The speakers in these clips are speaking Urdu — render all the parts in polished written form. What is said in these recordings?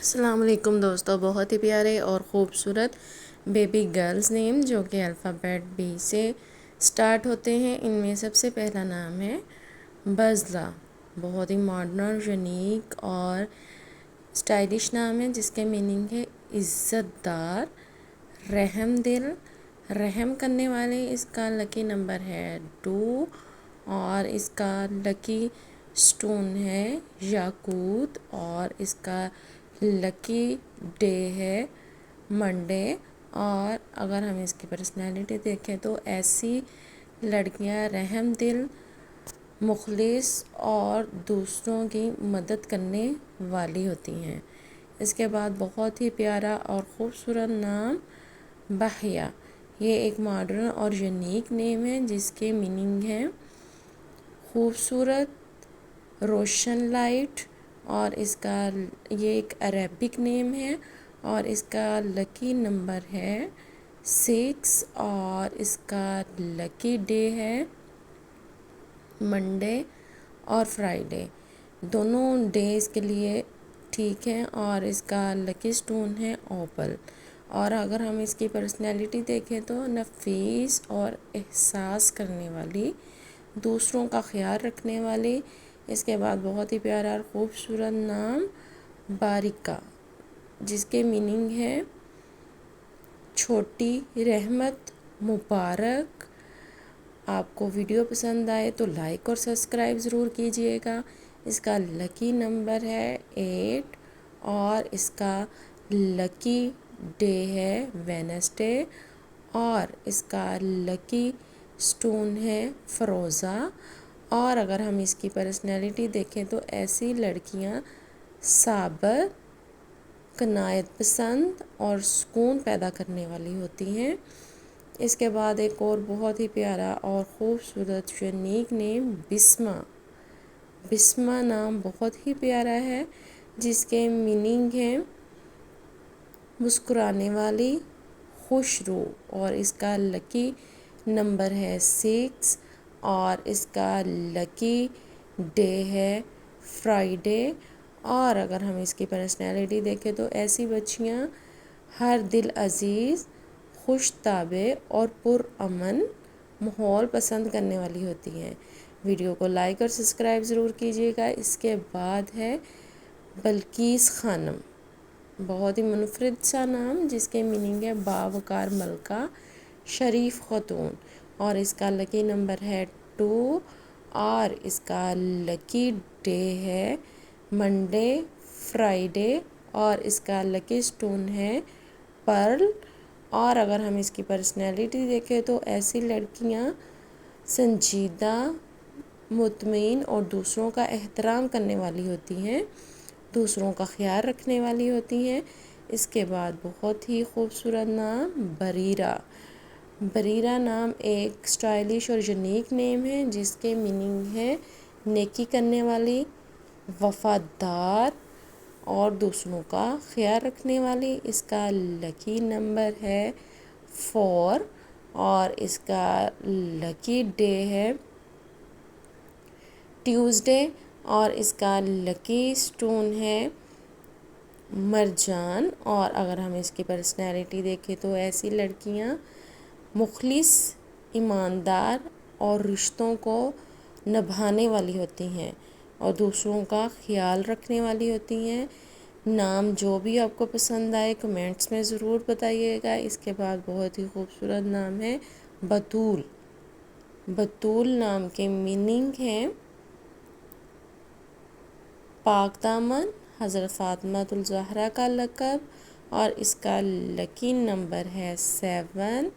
السلام علیکم دوستو، بہت ہی پیارے اور خوبصورت بیبی گرلز نیم جو کہ الفابیٹ بی سے سٹارٹ ہوتے ہیں. ان میں سب سے پہلا نام ہے بزلہ. بہت ہی ماڈرن، یونیک اور اسٹائلش نام ہے جس کے میننگ ہے عزت دار، رحم دل، رحم کرنے والے. اس کا لکی نمبر ہے 2 اور اس کا لکی سٹون ہے یاقوت اور اس کا لکی ڈے ہے منڈے. اور اگر ہم اس کی پرسنالٹی دیکھیں تو ایسی لڑکیاں رحم دل، مخلص اور دوسروں کی مدد کرنے والی ہوتی ہیں. اس کے بعد بہت ہی پیارا اور خوبصورت نام بحیہ. یہ ایک ماڈرن اور یونیک نیم ہے جس کے میننگ ہے خوبصورت، روشن لائٹ. اور اس کا یہ ایک عربک نیم ہے اور اس کا لکی نمبر ہے 6 اور اس کا لکی ڈے ہے منڈے اور فرائیڈے. دونوں ڈیز کے لیے ٹھیک ہیں. اور اس کا لکی سٹون ہے اوپل. اور اگر ہم اس کی پرسنالٹی دیکھیں تو نفیس اور احساس کرنے والی، دوسروں کا خیال رکھنے والی. اس کے بعد بہت ہی پیارا اور خوبصورت نام بارکہ جس کے میننگ ہے چھوٹی رحمت، مبارک. آپ کو ویڈیو پسند آئے تو لائک اور سبسکرائب ضرور کیجیے گا. اس کا لکی نمبر ہے 8 اور اس کا لکی ڈے ہے وینسڈے اور اس کا لکی سٹون ہے فروزہ. اور اگر ہم اس کی پرسنالٹی دیکھیں تو ایسی لڑکیاں صابر، قناعت پسند اور سکون پیدا کرنے والی ہوتی ہیں. اس کے بعد ایک اور بہت ہی پیارا اور خوبصورت یونیک نیم بسمہ. بسمہ نام بہت ہی پیارا ہے جس کے میننگ ہے مسکرانے والی، خوش رو. اور اس کا لکی نمبر ہے 6 اور اس کا لکی ڈے ہے فرائیڈے. اور اگر ہم اس کی پرسنالٹی دیکھیں تو ایسی بچیاں ہر دل عزیز، خوش طبع اور پرامن ماحول پسند کرنے والی ہوتی ہیں. ویڈیو کو لائک اور سبسکرائب ضرور کیجیے گا. اس کے بعد ہے بلقیس خانم. بہت ہی منفرد سا نام جس کے میننگ ہے باوقار ملکہ، شریف خاتون. اور اس کا لکی نمبر ہے 2 اور اس کا لکی ڈے ہے منڈے، فرائیڈے اور اس کا لکی سٹون ہے پرل. اور اگر ہم اس کی پرسنالٹی دیکھیں تو ایسی لڑکیاں سنجیدہ، مطمئن اور دوسروں کا احترام کرنے والی ہوتی ہیں، دوسروں کا خیال رکھنے والی ہوتی ہیں. اس کے بعد بہت ہی خوبصورت نام بریرہ. بریرہ نام ایک اسٹائلش اور یونیک نیم ہے جس کے میننگ ہے نیکی کرنے والی، وفادار اور دوسروں کا خیال رکھنے والی. اس کا لکی نمبر ہے 4 اور اس کا لکی ڈے ہے ٹیوزڈے اور اس کا لکی سٹون ہے مرجان. اور اگر ہم اس کی پرسنالٹی دیکھیں تو ایسی لڑکیاں مخلص، ایماندار اور رشتوں کو نبھانے والی ہوتی ہیں اور دوسروں کا خیال رکھنے والی ہوتی ہیں. نام جو بھی آپ کو پسند آئے کمنٹس میں ضرور بتائیے گا. اس کے بعد بہت ہی خوبصورت نام ہے بطول. بطول نام کے میننگ ہے پاک دامن، حضرت فاطمہ الزہرا کا لقب. اور اس کا لکی نمبر ہے 7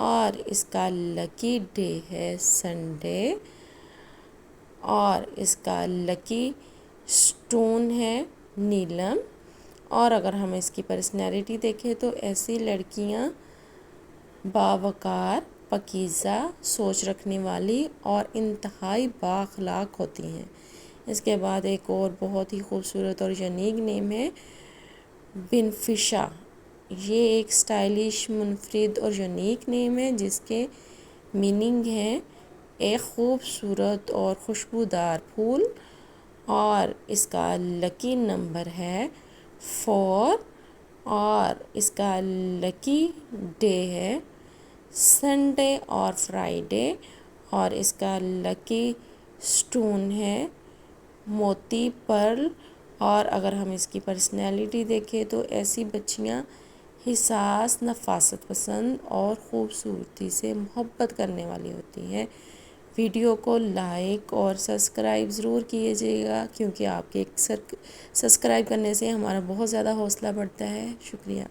اور اس کا لکی ڈے ہے سنڈے اور اس کا لکی سٹون ہے نیلم. اور اگر ہم اس کی پرسنالٹی دیکھیں تو ایسی لڑکیاں باوقار، پاکیزہ، سوچ رکھنے والی اور انتہائی بااخلاق ہوتی ہیں. اس کے بعد ایک اور بہت ہی خوبصورت اور یونیک نیم ہے بنفشہ. یہ ایک اسٹائلش، منفرد اور یونیک نیم ہے جس کے میننگ ہے ایک خوبصورت اور خوشبودار پھول. اور اس کا لکی نمبر ہے 4 اور اس کا لکی ڈے ہے سنڈے اور فرائیڈے اور اس کا لکی سٹون ہے موتی پرل. اور اگر ہم اس کی پرسنالٹی دیکھیں تو ایسی بچیاں حساس، نفاست پسند اور خوبصورتی سے محبت کرنے والی ہوتی ہیں. ویڈیو کو لائک اور سبسکرائب ضرور کیجیے گا کیونکہ آپ کے سبسکرائب کرنے سے ہمارا بہت زیادہ حوصلہ بڑھتا ہے. شکریہ.